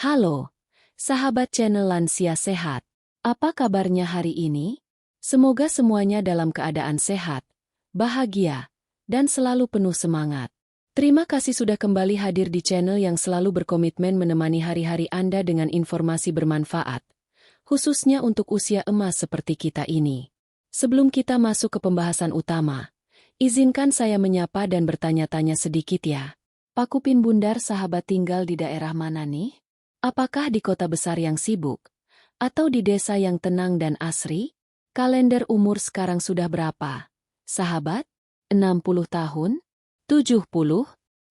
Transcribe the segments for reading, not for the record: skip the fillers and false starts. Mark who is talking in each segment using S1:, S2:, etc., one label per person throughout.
S1: Halo, sahabat channel Lansia Sehat. Apa kabarnya hari ini? Semoga semuanya dalam keadaan sehat, bahagia, dan selalu penuh semangat. Terima kasih sudah kembali hadir di channel yang selalu berkomitmen menemani hari-hari Anda dengan informasi bermanfaat, khususnya untuk usia emas seperti kita ini. Sebelum kita masuk ke pembahasan utama, izinkan saya menyapa dan bertanya-tanya sedikit ya. Pak Kupin Bundar sahabat tinggal di daerah mana nih? Apakah di kota besar yang sibuk? Atau di desa yang tenang dan asri? Kalender umur sekarang sudah berapa? Sahabat? 60 tahun? 70?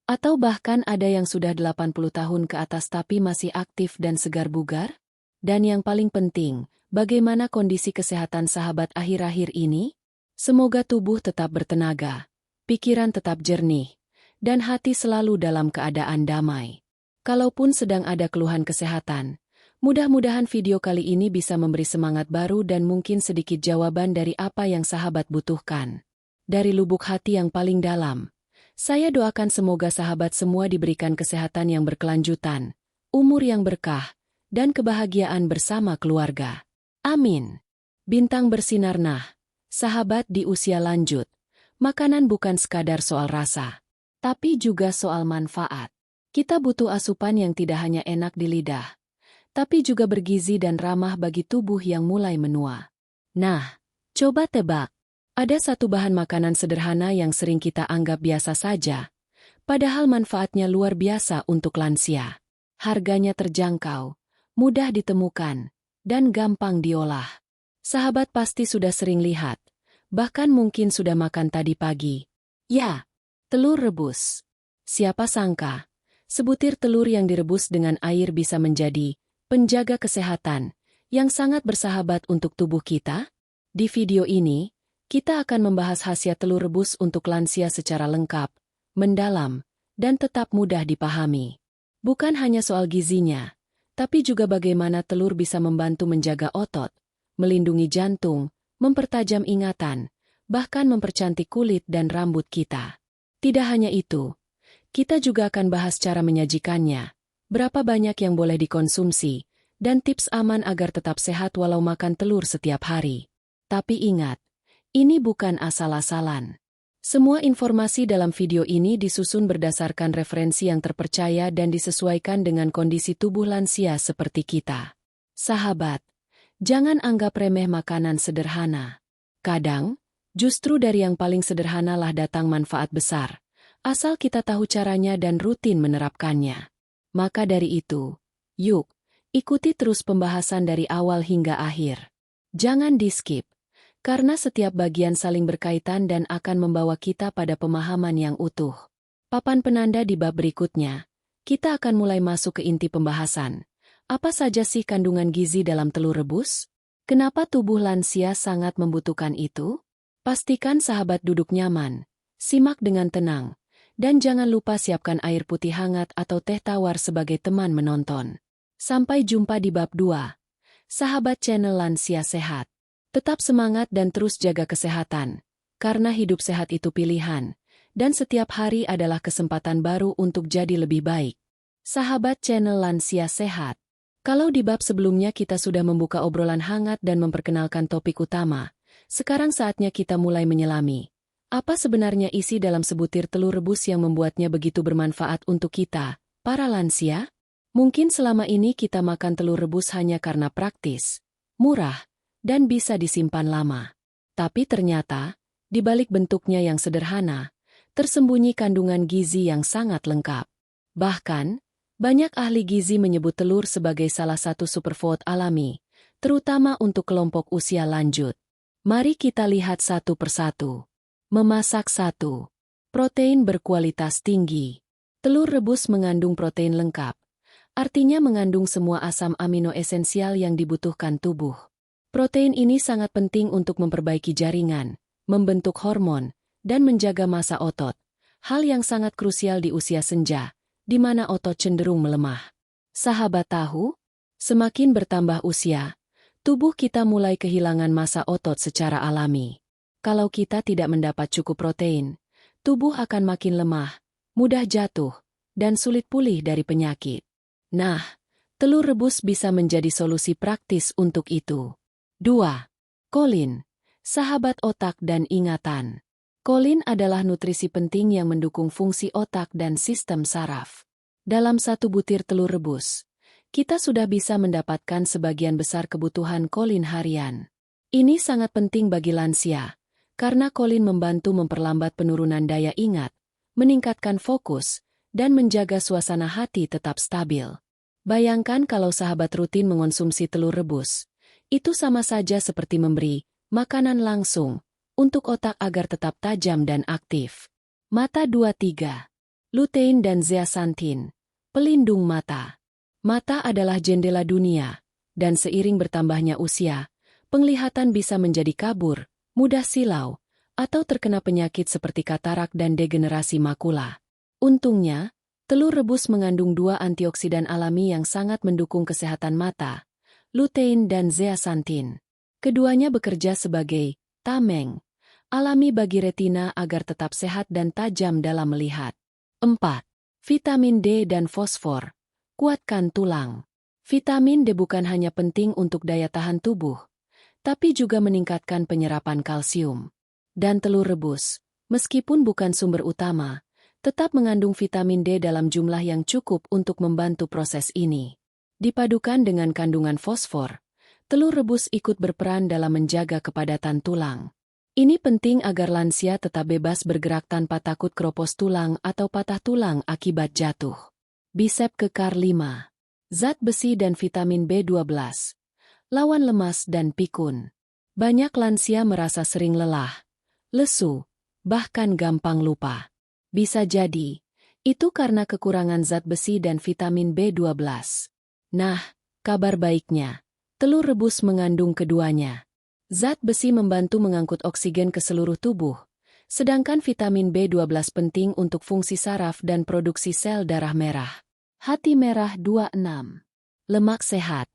S1: Atau bahkan ada yang sudah 80 tahun ke atas tapi masih aktif dan segar bugar? Dan yang paling penting, bagaimana kondisi kesehatan sahabat akhir-akhir ini? Semoga tubuh tetap bertenaga, pikiran tetap jernih, dan hati selalu dalam keadaan damai. Kalaupun sedang ada keluhan kesehatan, mudah-mudahan video kali ini bisa memberi semangat baru dan mungkin sedikit jawaban dari apa yang sahabat butuhkan. Dari lubuk hati yang paling dalam, saya doakan semoga sahabat semua diberikan kesehatan yang berkelanjutan, umur yang berkah, dan kebahagiaan bersama keluarga. Amin. Bintang bersinar nah, sahabat di usia lanjut, makanan bukan sekadar soal rasa, tapi juga soal manfaat. Kita butuh asupan yang tidak hanya enak di lidah, tapi juga bergizi dan ramah bagi tubuh yang mulai menua. Nah, coba tebak, ada satu bahan makanan sederhana yang sering kita anggap biasa saja, padahal manfaatnya luar biasa untuk lansia. Harganya terjangkau, mudah ditemukan, dan gampang diolah. Sahabat pasti sudah sering lihat, bahkan mungkin sudah makan tadi pagi. Ya, telur rebus. Siapa sangka? Sebutir telur yang direbus dengan air bisa menjadi penjaga kesehatan yang sangat bersahabat untuk tubuh kita. Di video ini, kita akan membahas khasiat telur rebus untuk lansia secara lengkap, mendalam, dan tetap mudah dipahami. Bukan hanya soal gizinya, tapi juga bagaimana telur bisa membantu menjaga otot, melindungi jantung, mempertajam ingatan, bahkan mempercantik kulit dan rambut kita. Tidak hanya itu, kita juga akan bahas cara menyajikannya, berapa banyak yang boleh dikonsumsi, dan tips aman agar tetap sehat walau makan telur setiap hari. Tapi ingat, ini bukan asal-asalan. Semua informasi dalam video ini disusun berdasarkan referensi yang terpercaya dan disesuaikan dengan kondisi tubuh lansia seperti kita. Sahabat, jangan anggap remeh makanan sederhana. Kadang, justru dari yang paling sederhanalah datang manfaat besar. Asal kita tahu caranya dan rutin menerapkannya. Maka dari itu, yuk, ikuti terus pembahasan dari awal hingga akhir. Jangan di-skip, karena setiap bagian saling berkaitan dan akan membawa kita pada pemahaman yang utuh. Papan penanda di bab berikutnya, kita akan mulai masuk ke inti pembahasan. Apa saja sih kandungan gizi dalam telur rebus? Kenapa tubuh lansia sangat membutuhkan itu? Pastikan sahabat duduk nyaman, simak dengan tenang, dan jangan lupa siapkan air putih hangat atau teh tawar sebagai teman menonton. Sampai jumpa di bab 2. Sahabat channel Lansia Sehat. Tetap semangat dan terus jaga kesehatan, karena hidup sehat itu pilihan, dan setiap hari adalah kesempatan baru untuk jadi lebih baik. Sahabat channel Lansia Sehat. Kalau di bab sebelumnya kita sudah membuka obrolan hangat dan memperkenalkan topik utama, sekarang saatnya kita mulai menyelami. Apa sebenarnya isi dalam sebutir telur rebus yang membuatnya begitu bermanfaat untuk kita, para lansia? Mungkin selama ini kita makan telur rebus hanya karena praktis, murah, dan bisa disimpan lama. Tapi ternyata, di balik bentuknya yang sederhana, tersembunyi kandungan gizi yang sangat lengkap. Bahkan, banyak ahli gizi menyebut telur sebagai salah satu superfood alami, terutama untuk kelompok usia lanjut. Mari kita lihat satu persatu. Memasak 1. Protein berkualitas tinggi. Telur rebus mengandung protein lengkap, artinya mengandung semua asam amino esensial yang dibutuhkan tubuh. Protein ini sangat penting untuk memperbaiki jaringan, membentuk hormon, dan menjaga massa otot, hal yang sangat krusial di usia senja, di mana otot cenderung melemah. Sahabat tahu, semakin bertambah usia, tubuh kita mulai kehilangan massa otot secara alami. Kalau kita tidak mendapat cukup protein, tubuh akan makin lemah, mudah jatuh, dan sulit pulih dari penyakit. Nah, Telur rebus bisa menjadi solusi praktis untuk itu. 2. Kolin, sahabat otak dan ingatan. Kolin adalah nutrisi penting yang mendukung fungsi otak dan sistem saraf. Dalam satu butir telur rebus, kita sudah bisa mendapatkan sebagian besar kebutuhan kolin harian. Ini sangat penting bagi lansia, karena kolin membantu memperlambat penurunan daya ingat, meningkatkan fokus, dan menjaga suasana hati tetap stabil. Bayangkan kalau sahabat rutin mengonsumsi telur rebus. Itu sama saja seperti memberi makanan langsung untuk otak agar tetap tajam dan aktif. Mata 2-3. Lutein dan zeaxanthin, pelindung mata. Mata adalah jendela dunia, dan seiring bertambahnya usia, penglihatan bisa menjadi kabur, mudah silau, atau terkena penyakit seperti katarak dan degenerasi makula. Untungnya, telur rebus mengandung 2 antioksidan alami yang sangat mendukung kesehatan mata, lutein dan zeaxanthin. Keduanya bekerja sebagai tameng alami bagi retina agar tetap sehat dan tajam dalam melihat. 4. Vitamin D dan fosfor, kuatkan tulang. Vitamin D bukan hanya penting untuk daya tahan tubuh, tapi juga meningkatkan penyerapan kalsium. Dan telur rebus, meskipun bukan sumber utama, tetap mengandung vitamin D dalam jumlah yang cukup untuk membantu proses ini. Dipadukan dengan kandungan fosfor, telur rebus ikut berperan dalam menjaga kepadatan tulang. Ini penting agar lansia tetap bebas bergerak tanpa takut keropos tulang atau patah tulang akibat jatuh. Bisep kekar 5. Zat besi dan vitamin B12. Lawan lemas dan pikun. Banyak lansia merasa sering lelah, lesu, bahkan gampang lupa. Bisa jadi, itu karena kekurangan zat besi dan vitamin B12. Nah, kabar baiknya, telur rebus mengandung keduanya. Zat besi membantu mengangkut oksigen ke seluruh tubuh, sedangkan vitamin B12 penting untuk fungsi saraf dan produksi sel darah merah. Hati merah 26. Lemak sehat,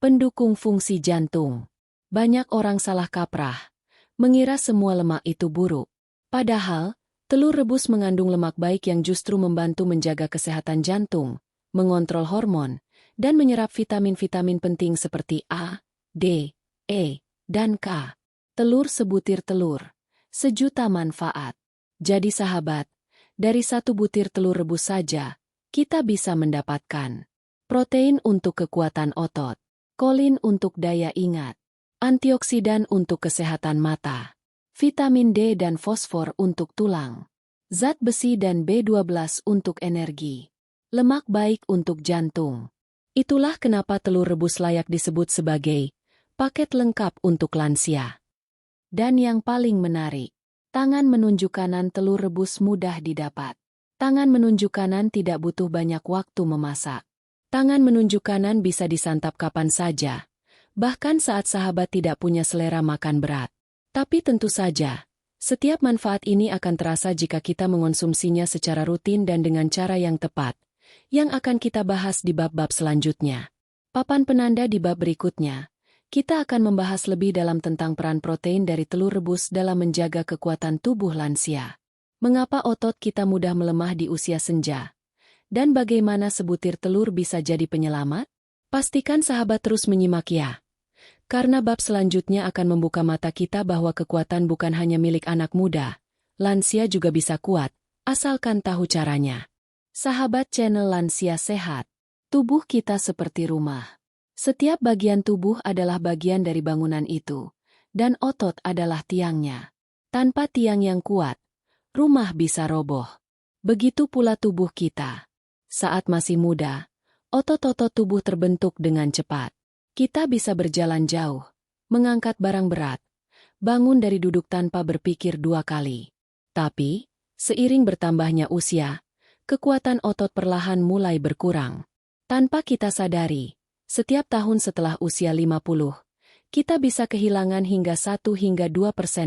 S1: pendukung fungsi jantung. Banyak orang salah kaprah, mengira semua lemak itu buruk. Padahal, telur rebus mengandung lemak baik yang justru membantu menjaga kesehatan jantung, mengontrol hormon, dan menyerap vitamin-vitamin penting seperti A, D, E, dan K. Telur sebutir telur, sejuta manfaat. Jadi sahabat, dari satu butir telur rebus saja, kita bisa mendapatkan protein untuk kekuatan otot, kolin untuk daya ingat, antioksidan untuk kesehatan mata, vitamin D dan fosfor untuk tulang, zat besi dan B12 untuk energi, lemak baik untuk jantung. Itulah kenapa telur rebus layak disebut sebagai paket lengkap untuk lansia. Dan yang paling menarik, tangan menunjuk kanan telur rebus mudah didapat. Tangan menunjuk kanan tidak butuh banyak waktu memasak. Tangan menunjuk kanan bisa disantap kapan saja, bahkan saat sahabat tidak punya selera makan berat. Tapi tentu saja, setiap manfaat ini akan terasa jika kita mengonsumsinya secara rutin dan dengan cara yang tepat, yang akan kita bahas di bab-bab selanjutnya. Papan penanda di bab berikutnya, kita akan membahas lebih dalam tentang peran protein dari telur rebus dalam menjaga kekuatan tubuh lansia. Mengapa otot kita mudah melemah di usia senja? Dan bagaimana sebutir telur bisa jadi penyelamat? Pastikan sahabat terus menyimak ya. Karena bab selanjutnya akan membuka mata kita bahwa kekuatan bukan hanya milik anak muda, lansia juga bisa kuat, asalkan tahu caranya. Sahabat channel Lansia Sehat, tubuh kita seperti rumah. Setiap bagian tubuh adalah bagian dari bangunan itu, dan otot adalah tiangnya. Tanpa tiang yang kuat, rumah bisa roboh. Begitu pula tubuh kita. Saat masih muda, otot-otot tubuh terbentuk dengan cepat. Kita bisa berjalan jauh, mengangkat barang berat, bangun dari duduk tanpa berpikir 2 kali. Tapi, seiring bertambahnya usia, kekuatan otot perlahan mulai berkurang. Tanpa kita sadari, setiap tahun setelah usia 50, kita bisa kehilangan hingga 1-2%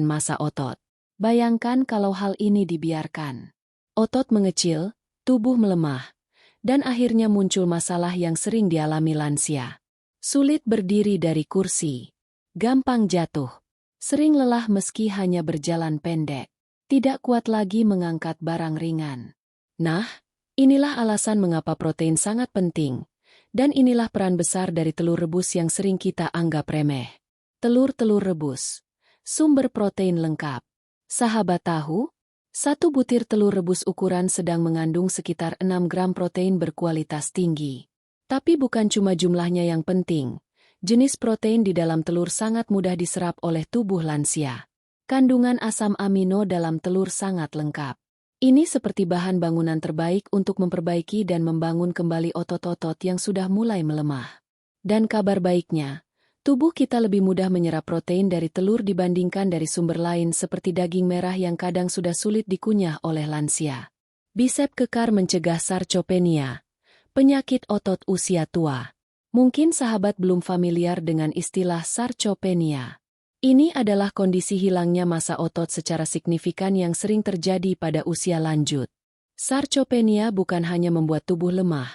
S1: massa otot. Bayangkan kalau hal ini dibiarkan. Otot mengecil, tubuh melemah, dan akhirnya muncul masalah yang sering dialami lansia. Sulit berdiri dari kursi, gampang jatuh, sering lelah meski hanya berjalan pendek, tidak kuat lagi mengangkat barang ringan. Nah, inilah alasan mengapa protein sangat penting, Dan inilah peran besar dari telur rebus yang sering kita anggap remeh. Telur-telur rebus. Sumber protein lengkap. Sahabat tahu? Satu butir telur rebus ukuran sedang mengandung sekitar 6 gram protein berkualitas tinggi. Tapi bukan cuma jumlahnya yang penting. Jenis protein di dalam telur sangat mudah diserap oleh tubuh lansia. Kandungan asam amino dalam telur sangat lengkap. Ini seperti bahan bangunan terbaik untuk memperbaiki dan membangun kembali otot-otot yang sudah mulai melemah. Dan kabar baiknya, tubuh kita lebih mudah menyerap protein dari telur dibandingkan dari sumber lain seperti daging merah yang kadang sudah sulit dikunyah oleh lansia. Bisep kekar mencegah sarcopenia, penyakit otot usia tua. Mungkin sahabat belum familiar dengan istilah sarcopenia. Ini adalah kondisi hilangnya massa otot secara signifikan yang sering terjadi pada usia lanjut. Sarcopenia bukan hanya membuat tubuh lemah,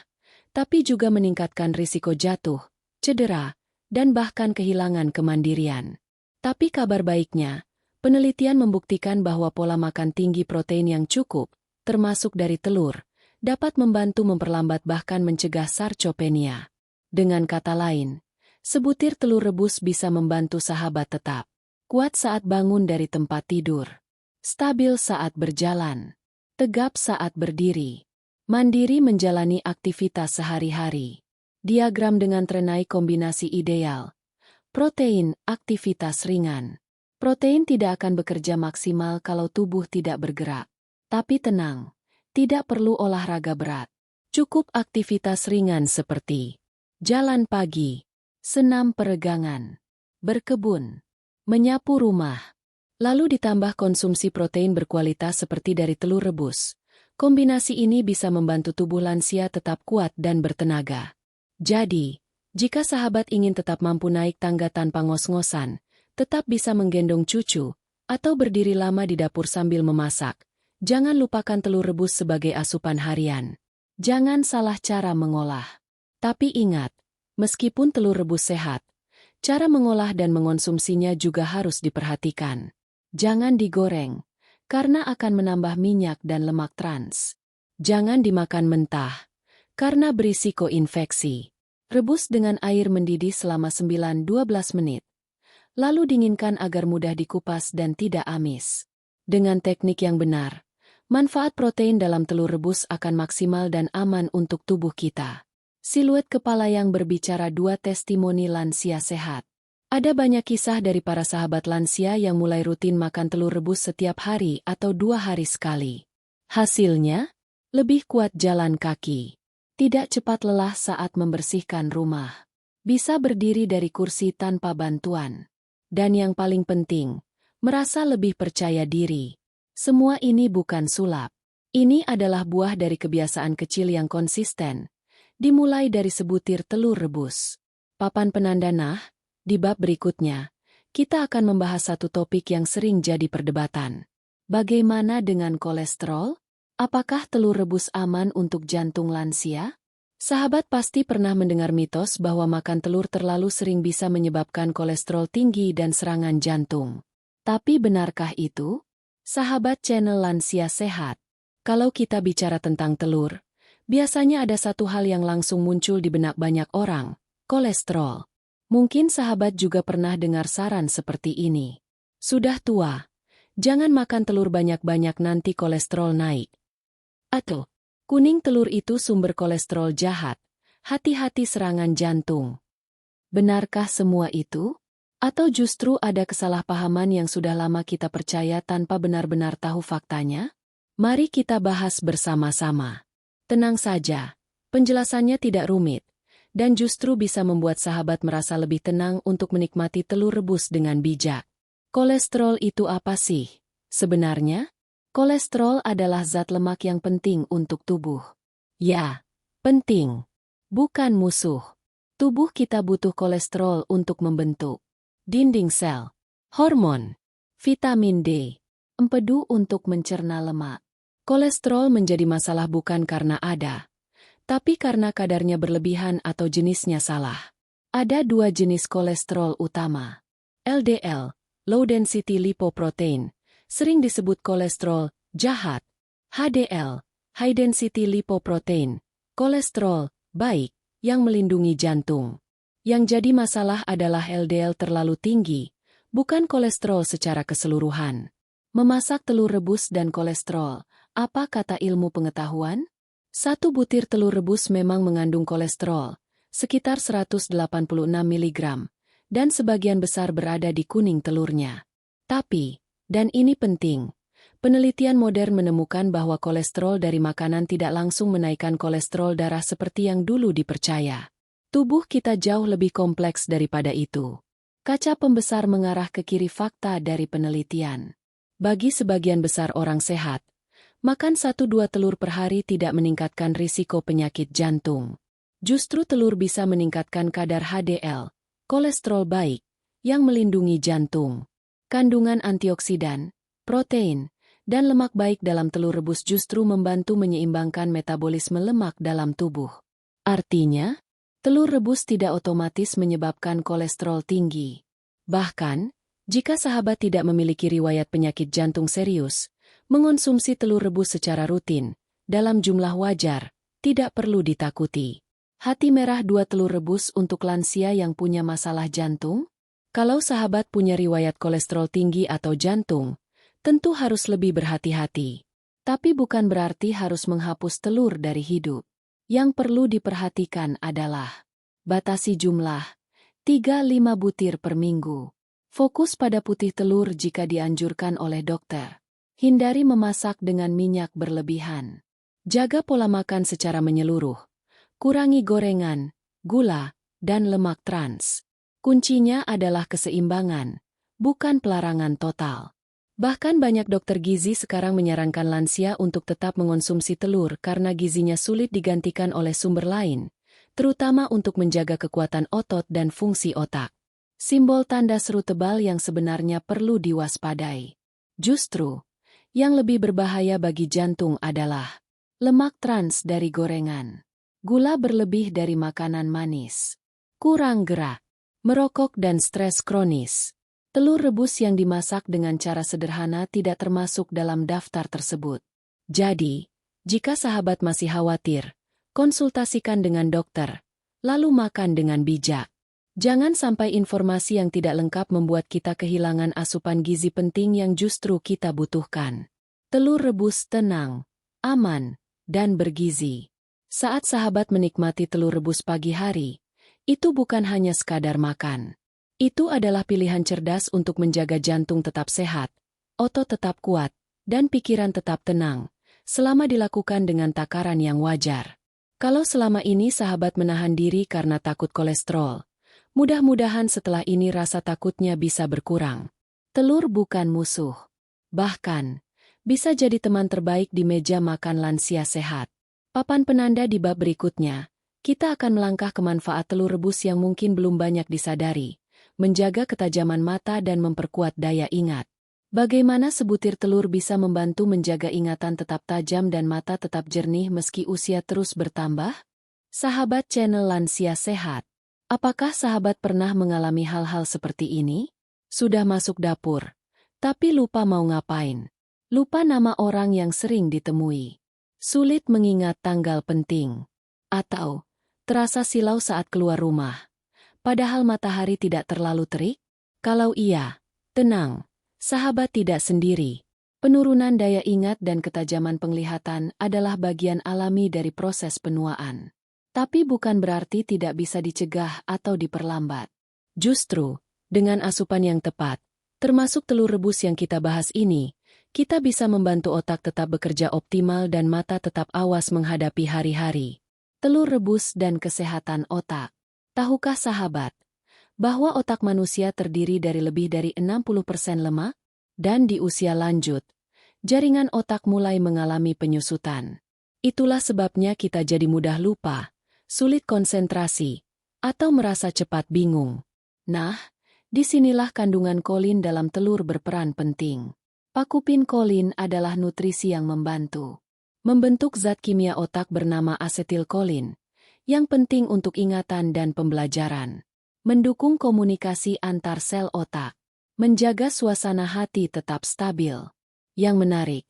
S1: tapi juga meningkatkan risiko jatuh, cedera, dan bahkan kehilangan kemandirian. Tapi kabar baiknya, penelitian membuktikan bahwa pola makan tinggi protein yang cukup, termasuk dari telur, dapat membantu memperlambat bahkan mencegah sarcopenia. Dengan kata lain, sebutir telur rebus bisa membantu sahabat tetap kuat saat bangun dari tempat tidur, stabil saat berjalan, tegap saat berdiri, mandiri menjalani aktivitas sehari-hari. Diagram dengan terenai kombinasi ideal. Protein, aktivitas ringan. Protein tidak akan bekerja maksimal kalau tubuh tidak bergerak. Tapi tenang, tidak perlu olahraga berat. Cukup aktivitas ringan seperti jalan pagi, senam peregangan, berkebun, menyapu rumah. Lalu ditambah konsumsi protein berkualitas seperti dari telur rebus. Kombinasi ini bisa membantu tubuh lansia tetap kuat dan bertenaga. Jadi, jika sahabat ingin tetap mampu naik tangga tanpa ngos-ngosan, tetap bisa menggendong cucu, atau berdiri lama di dapur sambil memasak, jangan lupakan telur rebus sebagai asupan harian. Jangan salah cara mengolah. Tapi ingat, meskipun telur rebus sehat, cara mengolah dan mengonsumsinya juga harus diperhatikan. Jangan digoreng, karena akan menambah minyak dan lemak trans. Jangan dimakan mentah, karena berisiko infeksi. Rebus dengan air mendidih selama 9-12 menit. Lalu dinginkan agar mudah dikupas dan tidak amis. Dengan teknik yang benar, manfaat protein dalam telur rebus akan maksimal dan aman untuk tubuh kita. Siluet kepala yang berbicara, 2 testimoni lansia sehat. Ada banyak kisah dari para sahabat lansia yang mulai rutin makan telur rebus setiap hari atau 2 hari sekali. Hasilnya, lebih kuat jalan kaki. Tidak cepat lelah saat membersihkan rumah. Bisa berdiri dari kursi tanpa bantuan. Dan yang paling penting, merasa lebih percaya diri. Semua ini bukan sulap. Ini adalah buah dari kebiasaan kecil yang konsisten. Dimulai dari sebutir telur rebus. Papan penanda nah, di bab berikutnya, kita akan membahas satu topik yang sering jadi perdebatan. Bagaimana dengan kolesterol? Apakah telur rebus aman untuk jantung lansia? Sahabat pasti pernah mendengar mitos bahwa makan telur terlalu sering bisa menyebabkan kolesterol tinggi dan serangan jantung. Tapi benarkah itu? Sahabat channel Lansia Sehat, kalau kita bicara tentang telur, biasanya ada satu hal yang langsung muncul di benak banyak orang, kolesterol. Mungkin sahabat juga pernah dengar saran seperti ini. Sudah tua, jangan makan telur banyak-banyak nanti kolesterol naik. Atau, kuning telur itu sumber kolesterol jahat, hati-hati serangan jantung. Benarkah semua itu? Atau justru ada kesalahpahaman yang sudah lama kita percaya tanpa benar-benar tahu faktanya? Mari kita bahas bersama-sama. Tenang saja, penjelasannya tidak rumit, dan justru bisa membuat sahabat merasa lebih tenang untuk menikmati telur rebus dengan bijak. Kolesterol itu apa sih? Sebenarnya, kolesterol adalah zat lemak yang penting untuk tubuh. Ya, penting. Bukan musuh. Tubuh kita butuh kolesterol untuk membentuk dinding sel, hormon, vitamin D, empedu untuk mencerna lemak. Kolesterol menjadi masalah bukan karena ada, tapi karena kadarnya berlebihan atau jenisnya salah. Ada 2 jenis kolesterol utama. LDL, low density lipoprotein, sering disebut kolesterol jahat. HDL, high density lipoprotein, kolesterol baik, yang melindungi jantung. Yang jadi masalah adalah LDL terlalu tinggi, bukan kolesterol secara keseluruhan. Memasak telur rebus dan kolesterol, apa kata ilmu pengetahuan? Satu butir telur rebus memang mengandung kolesterol, sekitar 186 mg, dan sebagian besar berada di kuning telurnya. Tapi, dan ini penting, penelitian modern menemukan bahwa kolesterol dari makanan tidak langsung menaikkan kolesterol darah seperti yang dulu dipercaya. Tubuh kita jauh lebih kompleks daripada itu. Kaca pembesar mengarah ke kiri fakta dari penelitian. Bagi sebagian besar orang sehat, makan 1-2 telur per hari tidak meningkatkan risiko penyakit jantung. Justru telur bisa meningkatkan kadar HDL, kolesterol baik, yang melindungi jantung. Kandungan antioksidan, protein, dan lemak baik dalam telur rebus justru membantu menyeimbangkan metabolisme lemak dalam tubuh. Artinya, telur rebus tidak otomatis menyebabkan kolesterol tinggi. Bahkan, jika sahabat tidak memiliki riwayat penyakit jantung serius, mengonsumsi telur rebus secara rutin, dalam jumlah wajar, tidak perlu ditakuti. Hati merah 2 telur rebus untuk lansia yang punya masalah jantung? Kalau sahabat punya riwayat kolesterol tinggi atau jantung, tentu harus lebih berhati-hati. Tapi bukan berarti harus menghapus telur dari hidup. Yang perlu diperhatikan adalah batasi jumlah, 3-5 butir per minggu. Fokus pada putih telur jika dianjurkan oleh dokter. Hindari memasak dengan minyak berlebihan. Jaga pola makan secara menyeluruh. Kurangi gorengan, gula, dan lemak trans. Kuncinya adalah keseimbangan, bukan pelarangan total. Bahkan banyak dokter gizi sekarang menyarankan lansia untuk tetap mengonsumsi telur karena gizinya sulit digantikan oleh sumber lain, terutama untuk menjaga kekuatan otot dan fungsi otak. Simbol tanda seru tebal yang sebenarnya perlu diwaspadai. Justru, yang lebih berbahaya bagi jantung adalah lemak trans dari gorengan, gula berlebih dari makanan manis, kurang gerak, merokok dan stres kronis. Telur rebus yang dimasak dengan cara sederhana tidak termasuk dalam daftar tersebut. Jadi, jika sahabat masih khawatir, konsultasikan dengan dokter, lalu makan dengan bijak. Jangan sampai informasi yang tidak lengkap membuat kita kehilangan asupan gizi penting yang justru kita butuhkan. Telur rebus tenang, aman, dan bergizi. Saat sahabat menikmati telur rebus pagi hari, itu bukan hanya sekadar makan. Itu adalah pilihan cerdas untuk menjaga jantung tetap sehat, otot tetap kuat, dan pikiran tetap tenang, selama dilakukan dengan takaran yang wajar. Kalau selama ini sahabat menahan diri karena takut kolesterol, mudah-mudahan setelah ini rasa takutnya bisa berkurang. Telur bukan musuh. Bahkan, bisa jadi teman terbaik di meja makan lansia sehat. Papan penanda di bab berikutnya, kita akan melangkah ke manfaat telur rebus yang mungkin belum banyak disadari, menjaga ketajaman mata dan memperkuat daya ingat. Bagaimana sebutir telur bisa membantu menjaga ingatan tetap tajam dan mata tetap jernih meski usia terus bertambah? Sahabat channel Lansia Sehat, apakah sahabat pernah mengalami hal-hal seperti ini? Sudah masuk dapur, tapi lupa mau ngapain. Lupa nama orang yang sering ditemui. Sulit mengingat tanggal penting. Atau, terasa silau saat keluar rumah. Padahal matahari tidak terlalu terik? Kalau iya, tenang, sahabat tidak sendiri. Penurunan daya ingat dan ketajaman penglihatan adalah bagian alami dari proses penuaan. Tapi bukan berarti tidak bisa dicegah atau diperlambat. Justru, dengan asupan yang tepat, termasuk telur rebus yang kita bahas ini, kita bisa membantu otak tetap bekerja optimal dan mata tetap awas menghadapi hari-hari. Telur rebus dan kesehatan otak. Tahukah sahabat, bahwa otak manusia terdiri dari lebih dari 60% lemak? Dan di usia lanjut, jaringan otak mulai mengalami penyusutan. Itulah sebabnya kita jadi mudah lupa, sulit konsentrasi, atau merasa cepat bingung. Nah, disinilah kandungan kolin dalam telur berperan penting. Pakupin kolin adalah nutrisi yang membantu membentuk zat kimia otak bernama asetilkolin, yang penting untuk ingatan dan pembelajaran, mendukung komunikasi antar sel otak, menjaga suasana hati tetap stabil. Yang menarik,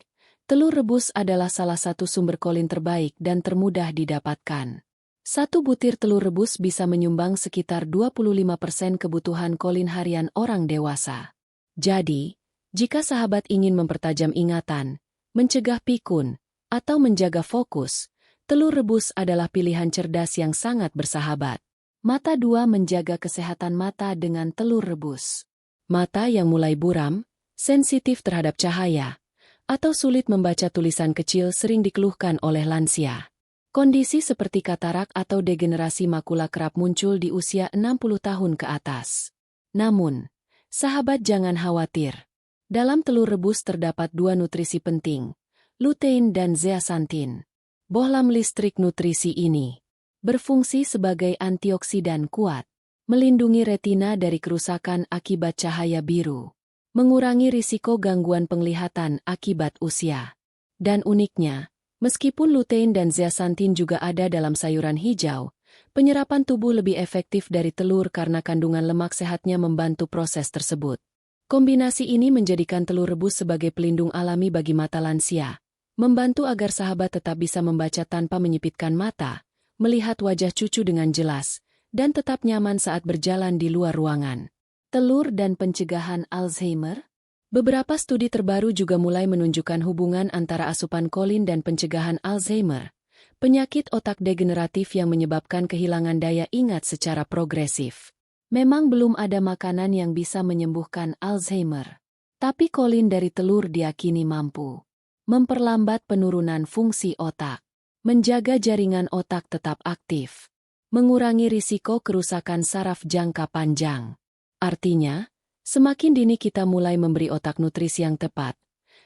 S1: telur rebus adalah salah satu sumber kolin terbaik dan termudah didapatkan. Satu butir telur rebus bisa menyumbang sekitar 25% kebutuhan kolin harian orang dewasa. Jadi, jika sahabat ingin mempertajam ingatan, mencegah pikun, atau menjaga fokus, telur rebus adalah pilihan cerdas yang sangat bersahabat. Mata 2 menjaga kesehatan mata dengan telur rebus. Mata yang mulai buram, sensitif terhadap cahaya, atau sulit membaca tulisan kecil sering dikeluhkan oleh lansia. Kondisi seperti katarak atau degenerasi makula kerap muncul di usia 60 tahun ke atas. Namun, sahabat jangan khawatir. Dalam telur rebus terdapat 2 nutrisi penting, lutein dan zeaxanthin. Bohlam listrik nutrisi ini berfungsi sebagai antioksidan kuat, melindungi retina dari kerusakan akibat cahaya biru, mengurangi risiko gangguan penglihatan akibat usia. Dan uniknya, meskipun lutein dan zeaxanthin juga ada dalam sayuran hijau, penyerapan tubuh lebih efektif dari telur karena kandungan lemak sehatnya membantu proses tersebut. Kombinasi ini menjadikan telur rebus sebagai pelindung alami bagi mata lansia, membantu agar sahabat tetap bisa membaca tanpa menyipitkan mata, melihat wajah cucu dengan jelas, dan tetap nyaman saat berjalan di luar ruangan. Telur dan pencegahan Alzheimer. Beberapa studi terbaru juga mulai menunjukkan hubungan antara asupan kolin dan pencegahan Alzheimer, penyakit otak degeneratif yang menyebabkan kehilangan daya ingat secara progresif. Memang belum ada makanan yang bisa menyembuhkan Alzheimer, tapi kolin dari telur diyakini mampu memperlambat penurunan fungsi otak, menjaga jaringan otak tetap aktif, mengurangi risiko kerusakan saraf jangka panjang. Artinya, semakin dini kita mulai memberi otak nutrisi yang tepat,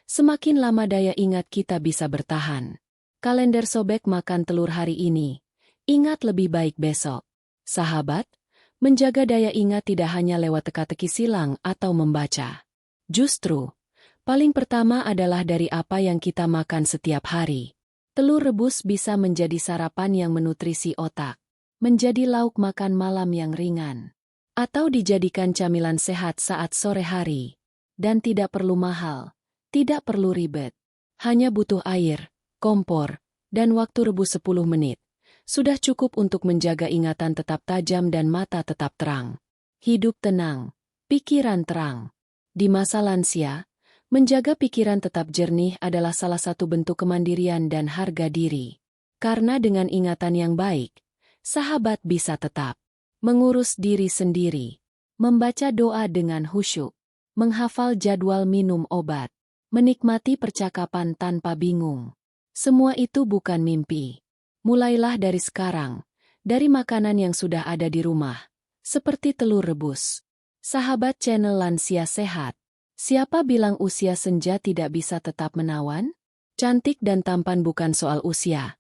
S1: semakin lama daya ingat kita bisa bertahan. Kalender sobek makan telur hari ini, ingat lebih baik besok. Sahabat, menjaga daya ingat tidak hanya lewat teka-teki silang atau membaca. Justru, paling pertama adalah dari apa yang kita makan setiap hari. Telur rebus bisa menjadi sarapan yang menutrisi otak, menjadi lauk makan malam yang ringan, atau dijadikan camilan sehat saat sore hari. Dan tidak perlu mahal, tidak perlu ribet. Hanya butuh air, kompor, dan waktu rebus 10 menit. Sudah cukup untuk menjaga ingatan tetap tajam dan mata tetap terang. Hidup tenang, pikiran terang. Di masa lansia, menjaga pikiran tetap jernih adalah salah satu bentuk kemandirian dan harga diri. Karena dengan ingatan yang baik, sahabat bisa tetap mengurus diri sendiri, membaca doa dengan khusyuk, menghafal jadwal minum obat, menikmati percakapan tanpa bingung. Semua itu bukan mimpi. Mulailah dari sekarang, dari makanan yang sudah ada di rumah, seperti telur rebus. Sahabat channel Lansia Sehat, siapa bilang usia senja tidak bisa tetap menawan? Cantik dan tampan bukan soal usia,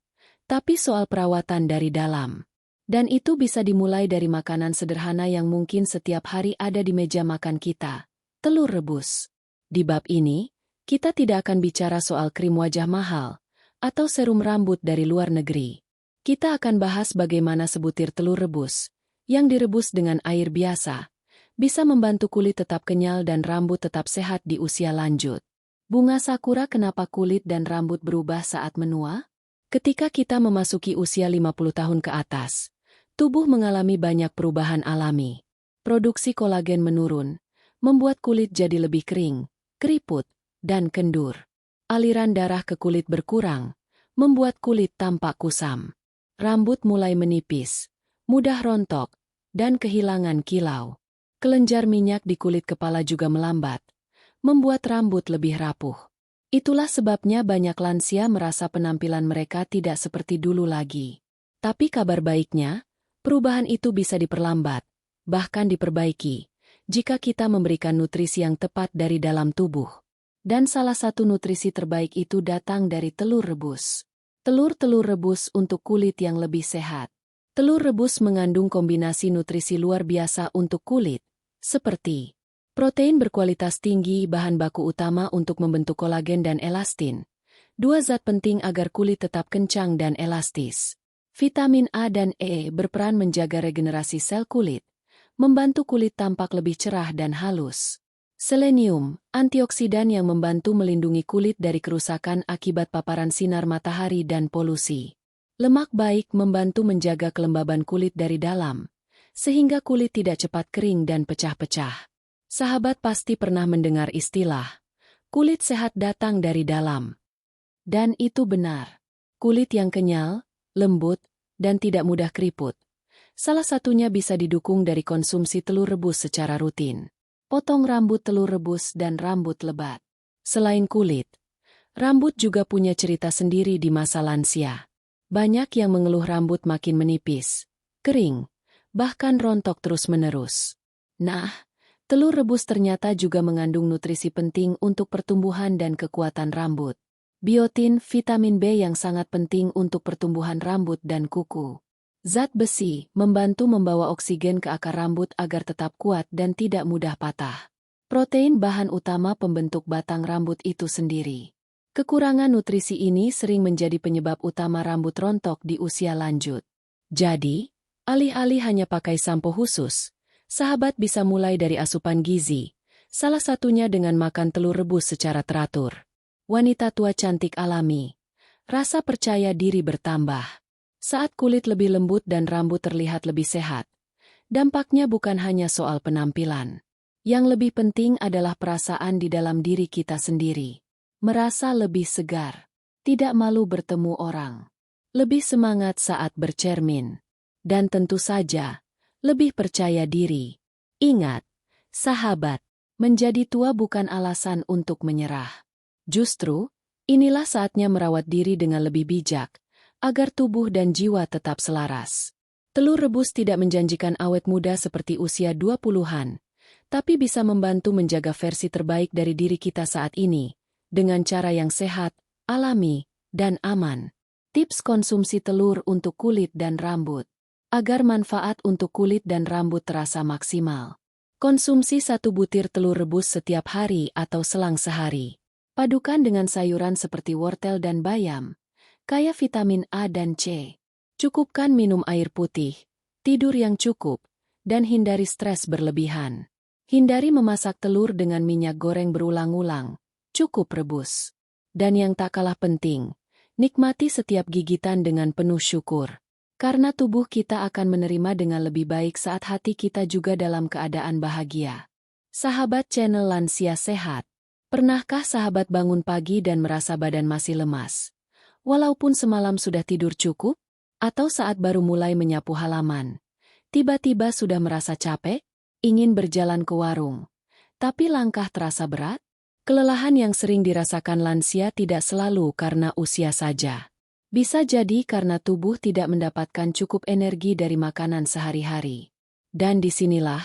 S1: tapi soal perawatan dari dalam. Dan itu bisa dimulai dari makanan sederhana yang mungkin setiap hari ada di meja makan kita, telur rebus. Di bab ini, kita tidak akan bicara soal krim wajah mahal, atau serum rambut dari luar negeri. Kita akan bahas bagaimana sebutir telur rebus, yang direbus dengan air biasa, bisa membantu kulit tetap kenyal dan rambut tetap sehat di usia lanjut. Bunga sakura kenapa kulit dan rambut berubah saat menua? Ketika kita memasuki usia 50 tahun ke atas, tubuh mengalami banyak perubahan alami. Produksi kolagen menurun, membuat kulit jadi lebih kering, keriput, dan kendur. Aliran darah ke kulit berkurang, membuat kulit tampak kusam. Rambut mulai menipis, mudah rontok, dan kehilangan kilau. Kelenjar minyak di kulit kepala juga melambat, membuat rambut lebih rapuh. Itulah sebabnya banyak lansia merasa penampilan mereka tidak seperti dulu lagi. Tapi kabar baiknya, perubahan itu bisa diperlambat, bahkan diperbaiki, jika kita memberikan nutrisi yang tepat dari dalam tubuh. Dan salah satu nutrisi terbaik itu datang dari telur rebus. Telur-telur rebus untuk kulit yang lebih sehat. Telur rebus mengandung kombinasi nutrisi luar biasa untuk kulit, seperti protein berkualitas tinggi, bahan baku utama untuk membentuk kolagen dan elastin. 2 zat penting agar kulit tetap kencang dan elastis. Vitamin A dan E berperan menjaga regenerasi sel kulit, membantu kulit tampak lebih cerah dan halus. Selenium, antioksidan yang membantu melindungi kulit dari kerusakan akibat paparan sinar matahari dan polusi. Lemak baik membantu menjaga kelembaban kulit dari dalam, sehingga kulit tidak cepat kering dan pecah-pecah. Sahabat pasti pernah mendengar istilah, kulit sehat datang dari dalam. Dan itu benar. Kulit yang kenyal, lembut, dan tidak mudah keriput. Salah satunya bisa didukung dari konsumsi telur rebus secara rutin. Potong rambut telur rebus dan rambut lebat. Selain kulit, rambut juga punya cerita sendiri di masa lansia. Banyak yang mengeluh rambut makin menipis, kering, bahkan rontok terus-menerus. Nah, telur rebus ternyata juga mengandung nutrisi penting untuk pertumbuhan dan kekuatan rambut. Biotin, vitamin B yang sangat penting untuk pertumbuhan rambut dan kuku. Zat besi membantu membawa oksigen ke akar rambut agar tetap kuat dan tidak mudah patah. Protein bahan utama pembentuk batang rambut itu sendiri. Kekurangan nutrisi ini sering menjadi penyebab utama rambut rontok di usia lanjut. Jadi, alih-alih hanya pakai sampo khusus, sahabat bisa mulai dari asupan gizi, salah satunya dengan makan telur rebus secara teratur. Wanita tua cantik alami. Rasa percaya diri bertambah. Saat kulit lebih lembut dan rambut terlihat lebih sehat, dampaknya bukan hanya soal penampilan. Yang lebih penting adalah perasaan di dalam diri kita sendiri. Merasa lebih segar, tidak malu bertemu orang, lebih semangat saat bercermin, dan tentu saja, lebih percaya diri. Ingat, sahabat, menjadi tua bukan alasan untuk menyerah. Justru, inilah saatnya merawat diri dengan lebih bijak, agar tubuh dan jiwa tetap selaras. Telur rebus tidak menjanjikan awet muda seperti usia 20-an, tapi bisa membantu menjaga versi terbaik dari diri kita saat ini, dengan cara yang sehat, alami, dan aman. Tips konsumsi telur untuk kulit dan rambut. Agar manfaat untuk kulit dan rambut terasa maksimal. Konsumsi 1 butir telur rebus setiap hari atau selang sehari. Padukan dengan sayuran seperti wortel dan bayam, kaya vitamin A dan C. Cukupkan minum air putih, tidur yang cukup, dan hindari stres berlebihan. Hindari memasak telur dengan minyak goreng berulang-ulang. Cukup rebus. Dan yang tak kalah penting, nikmati setiap gigitan dengan penuh syukur. Karena tubuh kita akan menerima dengan lebih baik saat hati kita juga dalam keadaan bahagia. Sahabat channel Lansia Sehat, pernahkah sahabat bangun pagi dan merasa badan masih lemas? Walaupun semalam sudah tidur cukup? Atau saat baru mulai menyapu halaman, tiba-tiba sudah merasa capek? Ingin berjalan ke warung, tapi langkah terasa berat? Kelelahan yang sering dirasakan lansia tidak selalu karena usia saja. Bisa jadi karena tubuh tidak mendapatkan cukup energi dari makanan sehari-hari. Dan disinilah,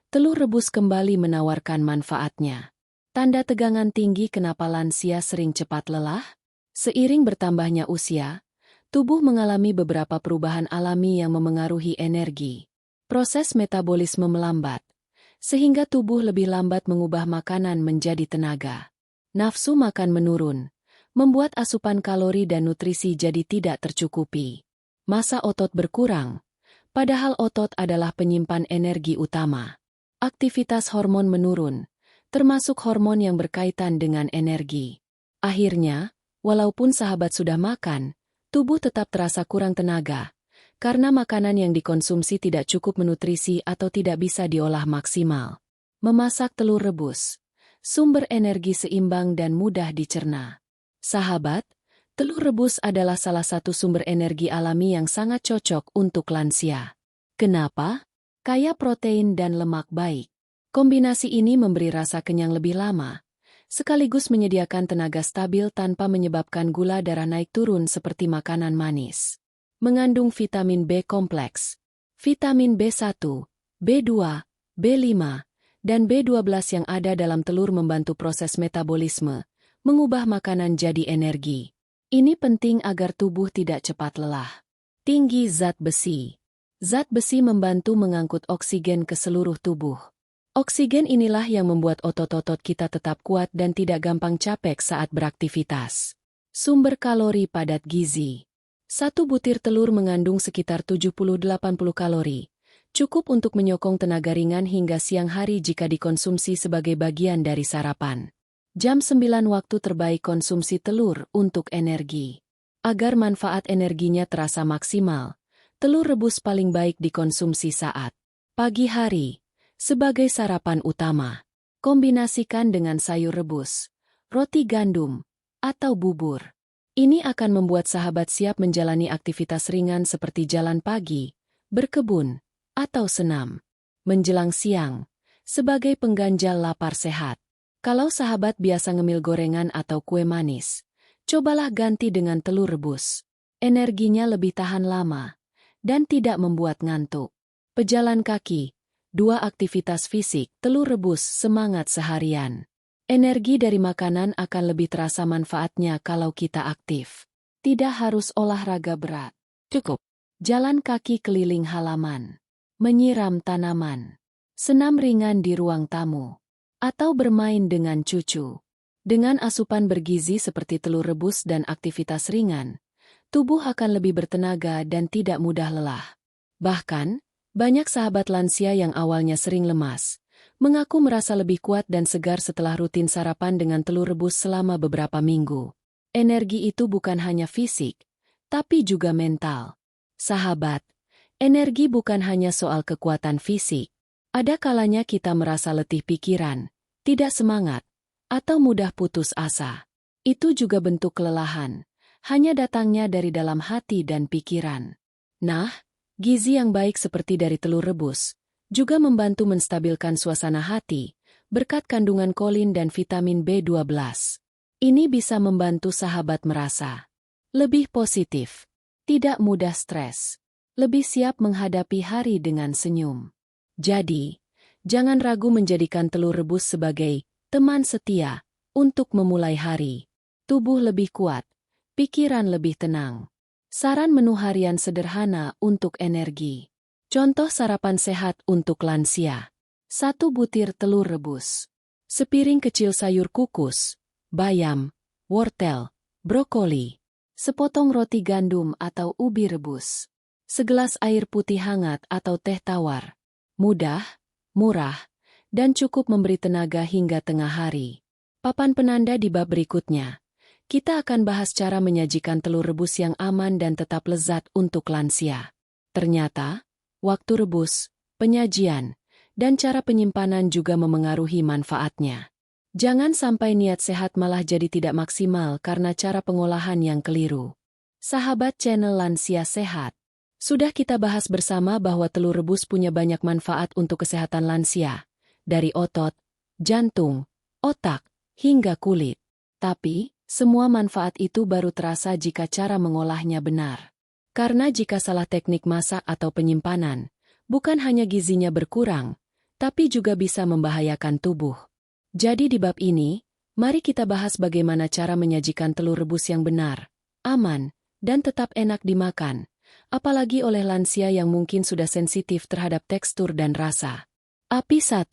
S1: telur rebus kembali menawarkan manfaatnya. Tanda tegangan tinggi kenapa lansia sering cepat lelah? Seiring bertambahnya usia, tubuh mengalami beberapa perubahan alami yang memengaruhi energi. Proses metabolisme melambat, sehingga tubuh lebih lambat mengubah makanan menjadi tenaga. Nafsu makan menurun, membuat asupan kalori dan nutrisi jadi tidak tercukupi. Massa otot berkurang, padahal otot adalah penyimpan energi utama. Aktivitas hormon menurun, termasuk hormon yang berkaitan dengan energi. Akhirnya, walaupun sahabat sudah makan, tubuh tetap terasa kurang tenaga, karena makanan yang dikonsumsi tidak cukup menutrisi atau tidak bisa diolah maksimal. Memasak telur rebus, sumber energi seimbang dan mudah dicerna. Sahabat, telur rebus adalah salah satu sumber energi alami yang sangat cocok untuk lansia. Kenapa? Kaya protein dan lemak baik. Kombinasi ini memberi rasa kenyang lebih lama, sekaligus menyediakan tenaga stabil tanpa menyebabkan gula darah naik turun seperti makanan manis. Mengandung vitamin B kompleks, vitamin B1, B2, B5, dan B12 yang ada dalam telur membantu proses metabolisme, mengubah makanan jadi energi. Ini penting agar tubuh tidak cepat lelah. Tinggi zat besi. Zat besi membantu mengangkut oksigen ke seluruh tubuh. Oksigen inilah yang membuat otot-otot kita tetap kuat dan tidak gampang capek saat beraktivitas. Sumber kalori padat gizi. 1 butir telur mengandung sekitar 70-80 kalori. Cukup untuk menyokong tenaga ringan hingga siang hari jika dikonsumsi sebagai bagian dari sarapan. Jam 9 waktu terbaik konsumsi telur untuk energi. Agar manfaat energinya terasa maksimal, telur rebus paling baik dikonsumsi saat pagi hari, sebagai sarapan utama. Kombinasikan dengan sayur rebus, roti gandum, atau bubur. Ini akan membuat sahabat siap menjalani aktivitas ringan seperti jalan pagi, berkebun, atau senam. Menjelang siang, sebagai pengganjal lapar sehat. Kalau sahabat biasa ngemil gorengan atau kue manis, cobalah ganti dengan telur rebus. Energinya lebih tahan lama dan tidak membuat ngantuk. Pejalan kaki, 2 aktivitas fisik, telur rebus semangat seharian. Energi dari makanan akan lebih terasa manfaatnya kalau kita aktif. Tidak harus olahraga berat. Cukup jalan kaki keliling halaman, menyiram tanaman, senam ringan di ruang tamu, atau bermain dengan cucu. Dengan asupan bergizi seperti telur rebus dan aktivitas ringan, tubuh akan lebih bertenaga dan tidak mudah lelah. Bahkan, banyak sahabat lansia yang awalnya sering lemas, mengaku merasa lebih kuat dan segar setelah rutin sarapan dengan telur rebus selama beberapa minggu. Energi itu bukan hanya fisik, tapi juga mental. Sahabat, energi bukan hanya soal kekuatan fisik. Ada kalanya kita merasa letih pikiran, tidak semangat, atau mudah putus asa. Itu juga bentuk kelelahan, hanya datangnya dari dalam hati dan pikiran. Nah, gizi yang baik seperti dari telur rebus juga membantu menstabilkan suasana hati, berkat kandungan kolin dan vitamin B12. Ini bisa membantu sahabat merasa lebih positif, tidak mudah stres, lebih siap menghadapi hari dengan senyum. Jadi, jangan ragu menjadikan telur rebus sebagai teman setia untuk memulai hari. Tubuh lebih kuat, pikiran lebih tenang. Saran menu harian sederhana untuk energi. Contoh sarapan sehat untuk lansia. 1 butir telur rebus. Sepiring kecil sayur kukus, bayam, wortel, brokoli. Sepotong roti gandum atau ubi rebus. Segelas air putih hangat atau teh tawar. Mudah, murah, dan cukup memberi tenaga hingga tengah hari. Papan penanda di bab berikutnya. Kita akan bahas cara menyajikan telur rebus yang aman dan tetap lezat untuk lansia. Ternyata, waktu rebus, penyajian, dan cara penyimpanan juga memengaruhi manfaatnya. Jangan sampai niat sehat malah jadi tidak maksimal karena cara pengolahan yang keliru. Sahabat channel Lansia Sehat, sudah kita bahas bersama bahwa telur rebus punya banyak manfaat untuk kesehatan lansia, dari otot, jantung, otak, hingga kulit. Tapi, semua manfaat itu baru terasa jika cara mengolahnya benar. Karena jika salah teknik masak atau penyimpanan, bukan hanya gizinya berkurang, tapi juga bisa membahayakan tubuh. Jadi di bab ini, mari kita bahas bagaimana cara menyajikan telur rebus yang benar, aman, dan tetap enak dimakan, apalagi oleh lansia yang mungkin sudah sensitif terhadap tekstur dan rasa. API 1.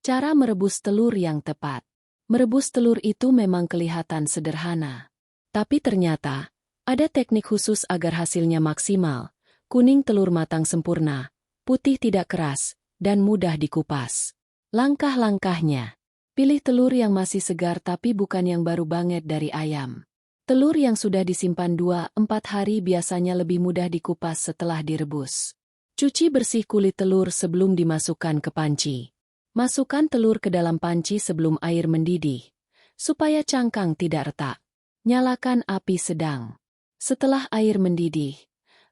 S1: Cara merebus telur yang tepat. Merebus telur itu memang kelihatan sederhana. Tapi ternyata, ada teknik khusus agar hasilnya maksimal. Kuning telur matang sempurna, putih tidak keras, dan mudah dikupas. Langkah-langkahnya. Pilih telur yang masih segar tapi bukan yang baru banget dari ayam. Telur yang sudah disimpan 2-4 hari biasanya lebih mudah dikupas setelah direbus. Cuci bersih kulit telur sebelum dimasukkan ke panci. Masukkan telur ke dalam panci sebelum air mendidih, supaya cangkang tidak retak. Nyalakan api sedang. Setelah air mendidih,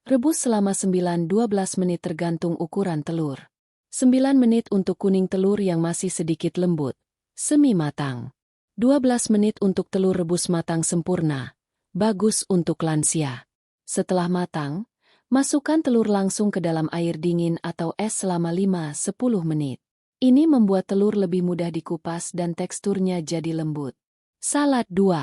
S1: rebus selama 9-12 menit tergantung ukuran telur. 9 menit untuk kuning telur yang masih sedikit lembut, semi matang. 12 menit untuk telur rebus matang sempurna, bagus untuk lansia. Setelah matang, masukkan telur langsung ke dalam air dingin atau es selama 5-10 menit. Ini membuat telur lebih mudah dikupas dan teksturnya jadi lembut. Salad 2.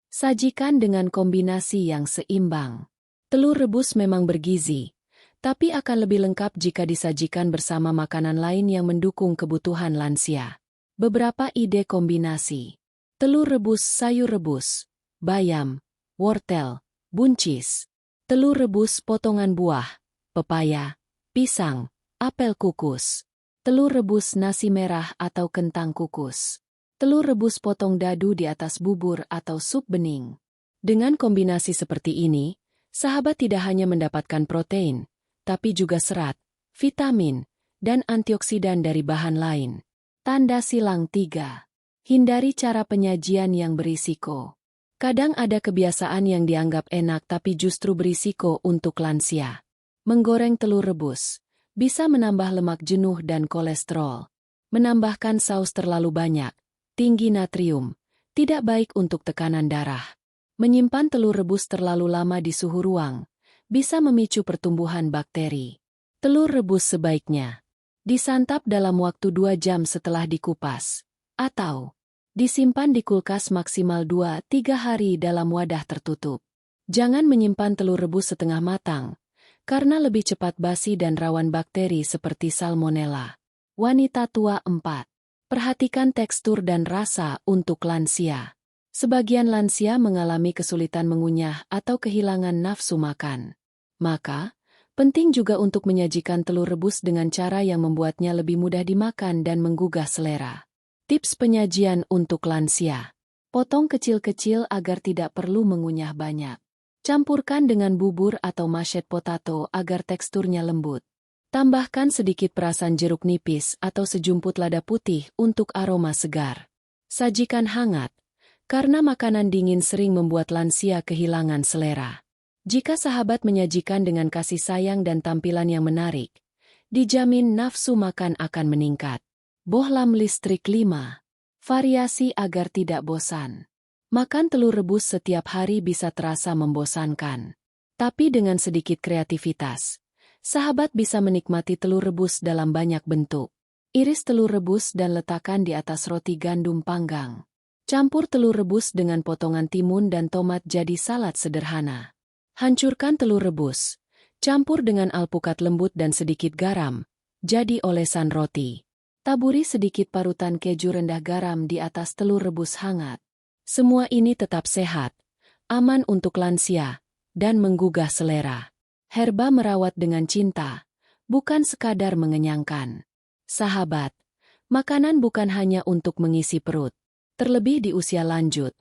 S1: Sajikan dengan kombinasi yang seimbang. Telur rebus memang bergizi, tapi akan lebih lengkap jika disajikan bersama makanan lain yang mendukung kebutuhan lansia. Beberapa ide kombinasi. Telur rebus sayur rebus, bayam, wortel, buncis. Telur rebus potongan buah, pepaya, pisang, apel kukus. Telur rebus nasi merah atau kentang kukus. Telur rebus potong dadu di atas bubur atau sup bening. Dengan kombinasi seperti ini, sahabat tidak hanya mendapatkan protein, tapi juga serat, vitamin, dan antioksidan dari bahan lain. Tanda silang 3. Hindari cara penyajian yang berisiko. Kadang ada kebiasaan yang dianggap enak tapi justru berisiko untuk lansia. Menggoreng telur rebus bisa menambah lemak jenuh dan kolesterol. Menambahkan saus terlalu banyak, tinggi natrium, tidak baik untuk tekanan darah. Menyimpan telur rebus terlalu lama di suhu ruang bisa memicu pertumbuhan bakteri. Telur rebus sebaiknya disantap dalam waktu 2 jam setelah dikupas, atau disimpan di kulkas maksimal 2-3 hari dalam wadah tertutup. Jangan menyimpan telur rebus setengah matang, karena lebih cepat basi dan rawan bakteri seperti salmonella. Wanita tua 4. Perhatikan tekstur dan rasa untuk lansia. Sebagian lansia mengalami kesulitan mengunyah atau kehilangan nafsu makan. Maka, penting juga untuk menyajikan telur rebus dengan cara yang membuatnya lebih mudah dimakan dan menggugah selera. Tips penyajian untuk lansia. Potong kecil-kecil agar tidak perlu mengunyah banyak. Campurkan dengan bubur atau mashed potato agar teksturnya lembut. Tambahkan sedikit perasan jeruk nipis atau sejumput lada putih untuk aroma segar. Sajikan hangat, karena makanan dingin sering membuat lansia kehilangan selera. Jika sahabat menyajikan dengan kasih sayang dan tampilan yang menarik, dijamin nafsu makan akan meningkat. Bohlam listrik 5. Variasi agar tidak bosan. Makan telur rebus setiap hari bisa terasa membosankan. Tapi dengan sedikit kreativitas, sahabat bisa menikmati telur rebus dalam banyak bentuk. Iris telur rebus dan letakkan di atas roti gandum panggang. Campur telur rebus dengan potongan timun dan tomat jadi salad sederhana. Hancurkan telur rebus, campur dengan alpukat lembut dan sedikit garam, jadi olesan roti. Taburi sedikit parutan keju rendah garam di atas telur rebus hangat. Semua ini tetap sehat, aman untuk lansia, dan menggugah selera. Herba merawat dengan cinta, bukan sekadar mengenyangkan. Sahabat, makanan bukan hanya untuk mengisi perut. Terlebih di usia lanjut,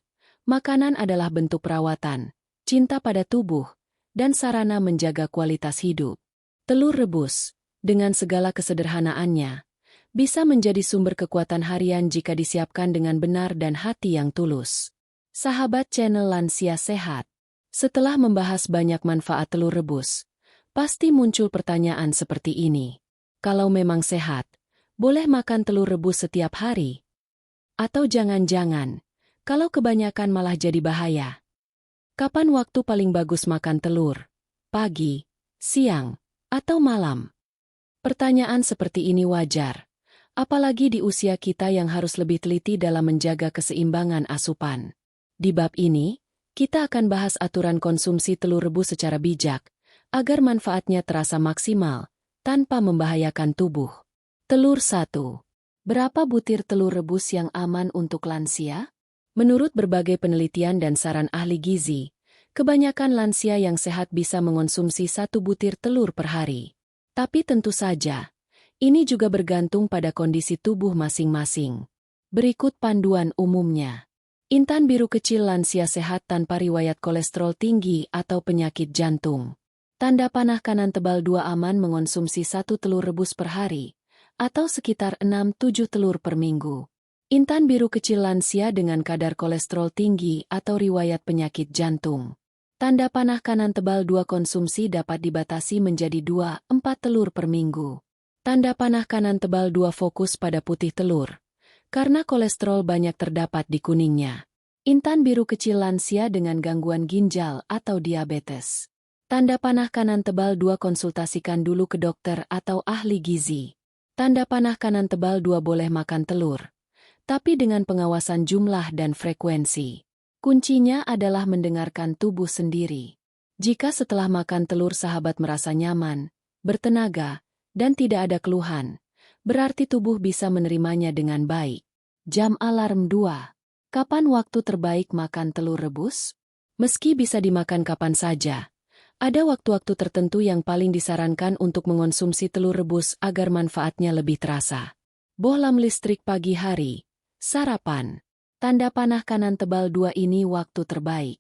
S1: makanan adalah bentuk perawatan, cinta pada tubuh, dan sarana menjaga kualitas hidup. Telur rebus, dengan segala kesederhanaannya, bisa menjadi sumber kekuatan harian jika disiapkan dengan benar dan hati yang tulus. Sahabat channel Lansia Sehat, setelah membahas banyak manfaat telur rebus, pasti muncul pertanyaan seperti ini. Kalau memang sehat, boleh makan telur rebus setiap hari? Atau jangan-jangan, kalau kebanyakan malah jadi bahaya? Kapan waktu paling bagus makan telur? Pagi, siang, atau malam? Pertanyaan seperti ini wajar, apalagi di usia kita yang harus lebih teliti dalam menjaga keseimbangan asupan. Di bab ini, kita akan bahas aturan konsumsi telur rebus secara bijak, agar manfaatnya terasa maksimal, tanpa membahayakan tubuh. Telur 1. Berapa butir telur rebus yang aman untuk lansia? Menurut berbagai penelitian dan saran ahli gizi, kebanyakan lansia yang sehat bisa mengonsumsi 1 butir telur per hari. Tapi tentu saja, ini juga bergantung pada kondisi tubuh masing-masing. Berikut panduan umumnya. Intan biru kecil lansia sehat tanpa riwayat kolesterol tinggi atau penyakit jantung. Tanda panah kanan tebal 2 aman mengonsumsi 1 telur rebus per hari, atau sekitar 6-7 telur per minggu. Intan biru kecil lansia dengan kadar kolesterol tinggi atau riwayat penyakit jantung. Tanda panah kanan tebal 2 konsumsi dapat dibatasi menjadi 2-4 telur per minggu. Tanda panah kanan tebal 2 fokus pada putih telur, karena kolesterol banyak terdapat di kuningnya. Intan biru kecil lansia dengan gangguan ginjal atau diabetes. Tanda panah kanan tebal 2 konsultasikan dulu ke dokter atau ahli gizi. Tanda panah kanan tebal 2 boleh makan telur, tapi dengan pengawasan jumlah dan frekuensi. Kuncinya adalah mendengarkan tubuh sendiri. Jika setelah makan telur sahabat merasa nyaman, bertenaga, dan tidak ada keluhan, berarti tubuh bisa menerimanya dengan baik. Jam alarm 2. Kapan waktu terbaik makan telur rebus? Meski bisa dimakan kapan saja, ada waktu-waktu tertentu yang paling disarankan untuk mengonsumsi telur rebus agar manfaatnya lebih terasa. Bohlam listrik pagi hari. Sarapan. Tanda panah kanan tebal 2 ini waktu terbaik.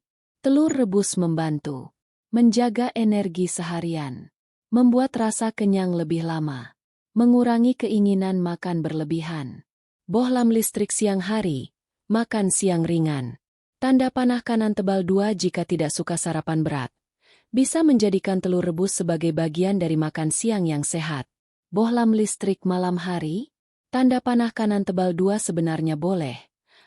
S1: Telur rebus membantu menjaga energi seharian, membuat rasa kenyang lebih lama, mengurangi keinginan makan berlebihan. Bohlam listrik siang hari, makan siang ringan. Tanda panah kanan tebal 2 jika tidak suka sarapan berat. Bisa menjadikan telur rebus sebagai bagian dari makan siang yang sehat. Bohlam listrik malam hari, tanda panah kanan tebal 2 sebenarnya boleh,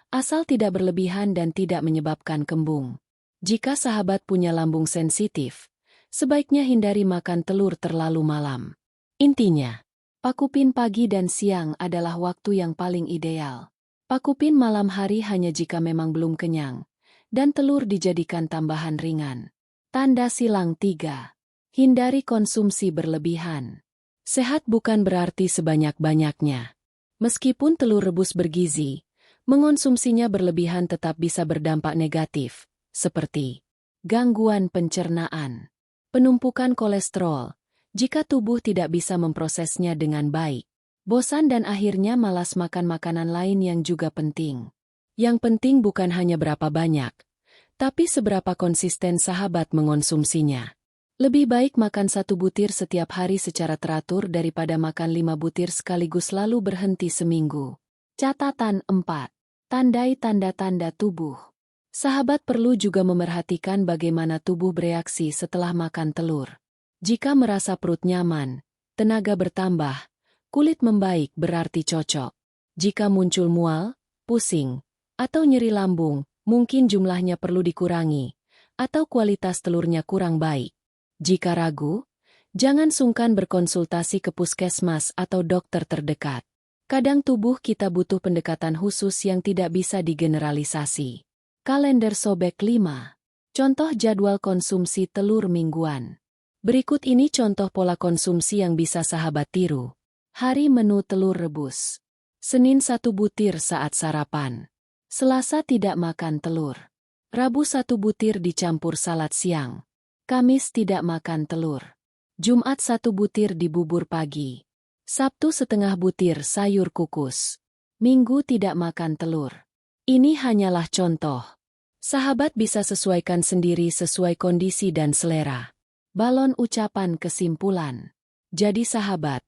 S1: asal tidak berlebihan dan tidak menyebabkan kembung. Jika sahabat punya lambung sensitif, sebaiknya hindari makan telur terlalu malam. Intinya, pakupin pagi dan siang adalah waktu yang paling ideal. Pakupin malam hari hanya jika memang belum kenyang, dan telur dijadikan tambahan ringan. Tanda silang 3. Hindari konsumsi berlebihan. Sehat bukan berarti sebanyak-banyaknya. Meskipun telur rebus bergizi, mengonsumsinya berlebihan tetap bisa berdampak negatif, seperti gangguan pencernaan, penumpukan kolesterol, jika tubuh tidak bisa memprosesnya dengan baik, bosan dan akhirnya malas makan makanan lain yang juga penting. Yang penting bukan hanya berapa banyak, tapi seberapa konsisten sahabat mengonsumsinya. Lebih baik makan 1 butir setiap hari secara teratur daripada makan 5 butir sekaligus lalu berhenti seminggu. Catatan 4. Tandai tanda-tanda tubuh. Sahabat perlu juga memerhatikan bagaimana tubuh bereaksi setelah makan telur. Jika merasa perut nyaman, tenaga bertambah, kulit membaik berarti cocok. Jika muncul mual, pusing, atau nyeri lambung, mungkin jumlahnya perlu dikurangi, atau kualitas telurnya kurang baik. Jika ragu, jangan sungkan berkonsultasi ke puskesmas atau dokter terdekat. Kadang tubuh kita butuh pendekatan khusus yang tidak bisa digeneralisasi. Kalender sobek 5. Contoh jadwal konsumsi telur mingguan. Berikut ini contoh pola konsumsi yang bisa sahabat tiru. Hari menu telur rebus. Senin 1 butir saat sarapan. Selasa tidak makan telur. Rabu 1 butir dicampur salad siang. Kamis tidak makan telur. Jumat 1 butir di bubur pagi. Sabtu setengah butir sayur kukus. Minggu tidak makan telur. Ini hanyalah contoh. Sahabat bisa sesuaikan sendiri sesuai kondisi dan selera. Balon ucapan kesimpulan. Jadi sahabat,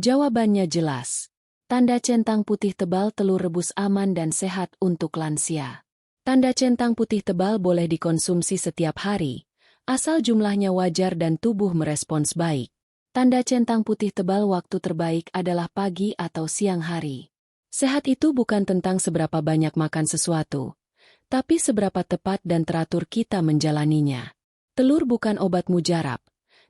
S1: jawabannya jelas. Tanda centang putih tebal telur rebus aman dan sehat untuk lansia. Tanda centang putih tebal boleh dikonsumsi setiap hari, asal jumlahnya wajar dan tubuh merespons baik. Tanda centang putih tebal waktu terbaik adalah pagi atau siang hari. Sehat itu bukan tentang seberapa banyak makan sesuatu, tapi seberapa tepat dan teratur kita menjalaninya. Telur bukan obat mujarab,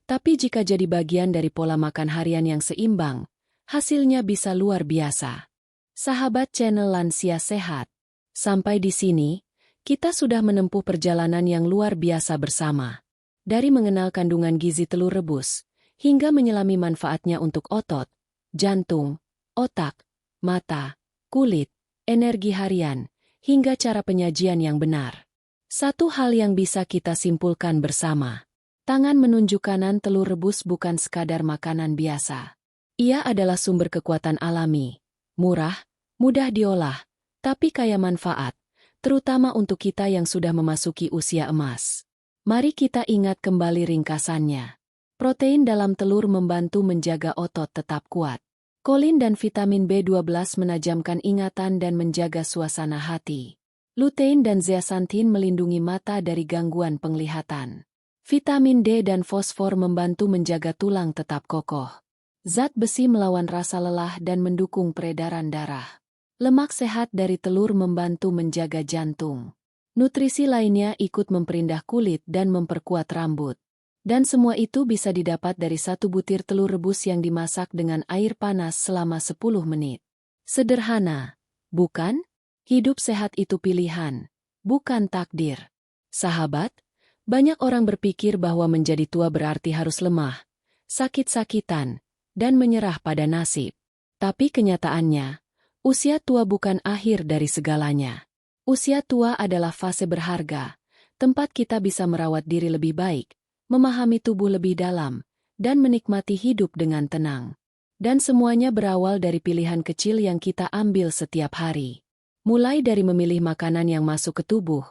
S1: tapi jika jadi bagian dari pola makan harian yang seimbang, hasilnya bisa luar biasa. Sahabat channel Lansia Sehat, sampai di sini, kita sudah menempuh perjalanan yang luar biasa bersama. Dari mengenal kandungan gizi telur rebus, hingga menyelami manfaatnya untuk otot, jantung, otak, mata, kulit, energi harian, hingga cara penyajian yang benar. Satu hal yang bisa kita simpulkan bersama. Tangan menunjuk kanan telur rebus bukan sekadar makanan biasa. Ia adalah sumber kekuatan alami, murah, mudah diolah, tapi kaya manfaat, terutama untuk kita yang sudah memasuki usia emas. Mari kita ingat kembali ringkasannya. Protein dalam telur membantu menjaga otot tetap kuat. Kolin dan vitamin B12 menajamkan ingatan dan menjaga suasana hati. Lutein dan zeaxanthin melindungi mata dari gangguan penglihatan. Vitamin D dan fosfor membantu menjaga tulang tetap kokoh. Zat besi melawan rasa lelah dan mendukung peredaran darah. Lemak sehat dari telur membantu menjaga jantung. Nutrisi lainnya ikut memperindah kulit dan memperkuat rambut. Dan semua itu bisa didapat dari 1 butir telur rebus yang dimasak dengan air panas selama 10 menit. Sederhana, bukan? Hidup sehat itu pilihan, bukan takdir. Sahabat, banyak orang berpikir bahwa menjadi tua berarti harus lemah, sakit-sakitan, dan menyerah pada nasib. Tapi kenyataannya, usia tua bukan akhir dari segalanya. Usia tua adalah fase berharga, tempat kita bisa merawat diri lebih baik, memahami tubuh lebih dalam, dan menikmati hidup dengan tenang. Dan semuanya berawal dari pilihan kecil yang kita ambil setiap hari. Mulai dari memilih makanan yang masuk ke tubuh,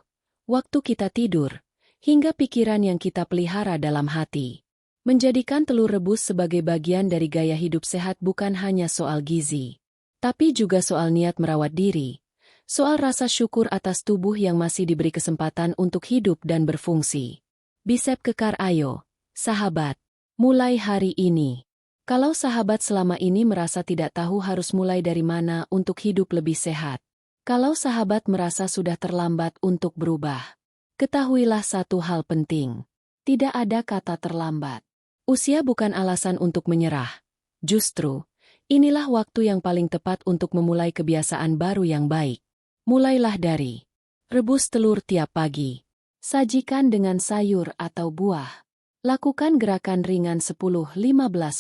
S1: waktu kita tidur, hingga pikiran yang kita pelihara dalam hati. Menjadikan telur rebus sebagai bagian dari gaya hidup sehat bukan hanya soal gizi, tapi juga soal niat merawat diri, soal rasa syukur atas tubuh yang masih diberi kesempatan untuk hidup dan berfungsi. Bisep kekar, ayo, sahabat, mulai hari ini. Kalau sahabat selama ini merasa tidak tahu harus mulai dari mana untuk hidup lebih sehat, kalau sahabat merasa sudah terlambat untuk berubah, ketahuilah satu hal penting. Tidak ada kata terlambat. Usia bukan alasan untuk menyerah. Justru, inilah waktu yang paling tepat untuk memulai kebiasaan baru yang baik. Mulailah dari rebus telur tiap pagi. Sajikan dengan sayur atau buah. Lakukan gerakan ringan 10-15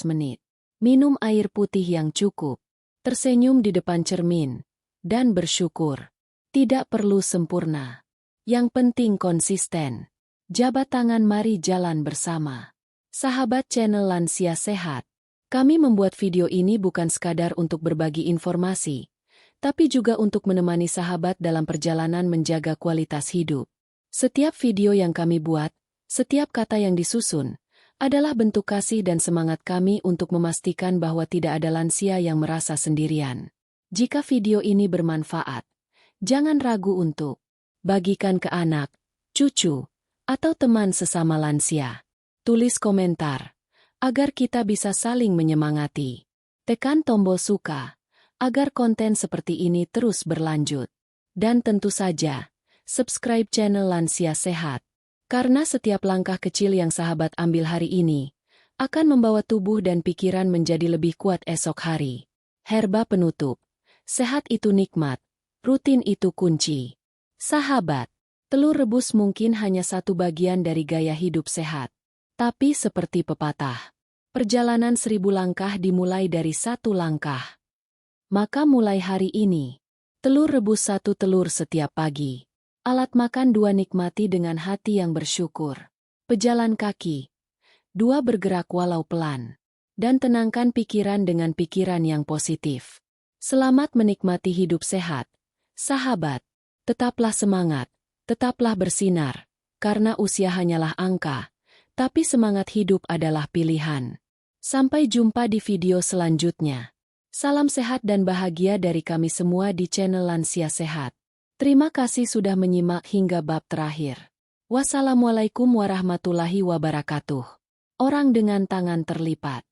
S1: menit. Minum air putih yang cukup. Tersenyum di depan cermin. Dan bersyukur. Tidak perlu sempurna. Yang penting konsisten. Jabat tangan, mari jalan bersama. Sahabat channel Lansia Sehat, kami membuat video ini bukan sekadar untuk berbagi informasi, tapi juga untuk menemani sahabat dalam perjalanan menjaga kualitas hidup. Setiap video yang kami buat, setiap kata yang disusun, adalah bentuk kasih dan semangat kami untuk memastikan bahwa tidak ada lansia yang merasa sendirian. Jika video ini bermanfaat, jangan ragu untuk bagikan ke anak, cucu, atau teman sesama lansia. Tulis komentar, agar kita bisa saling menyemangati. Tekan tombol suka, agar konten seperti ini terus berlanjut. Dan tentu saja, subscribe channel Lansia Sehat. Karena setiap langkah kecil yang sahabat ambil hari ini, akan membawa tubuh dan pikiran menjadi lebih kuat esok hari. Herba penutup, sehat itu nikmat, rutin itu kunci. Sahabat, telur rebus mungkin hanya satu bagian dari gaya hidup sehat. Tapi seperti pepatah, perjalanan 1000 langkah dimulai dari satu langkah. Maka mulai hari ini, telur rebus 1 telur setiap pagi. Alat makan 2, nikmati dengan hati yang bersyukur. Pejalan kaki 2, bergerak walau pelan. Dan tenangkan pikiran dengan pikiran yang positif. Selamat menikmati hidup sehat. Sahabat, tetaplah semangat, tetaplah bersinar, karena usia hanyalah angka. Tapi semangat hidup adalah pilihan. Sampai jumpa di video selanjutnya. Salam sehat dan bahagia dari kami semua di channel Lansia Sehat. Terima kasih sudah menyimak hingga bab terakhir. Wassalamualaikum warahmatullahi wabarakatuh. Orang dengan tangan terlipat.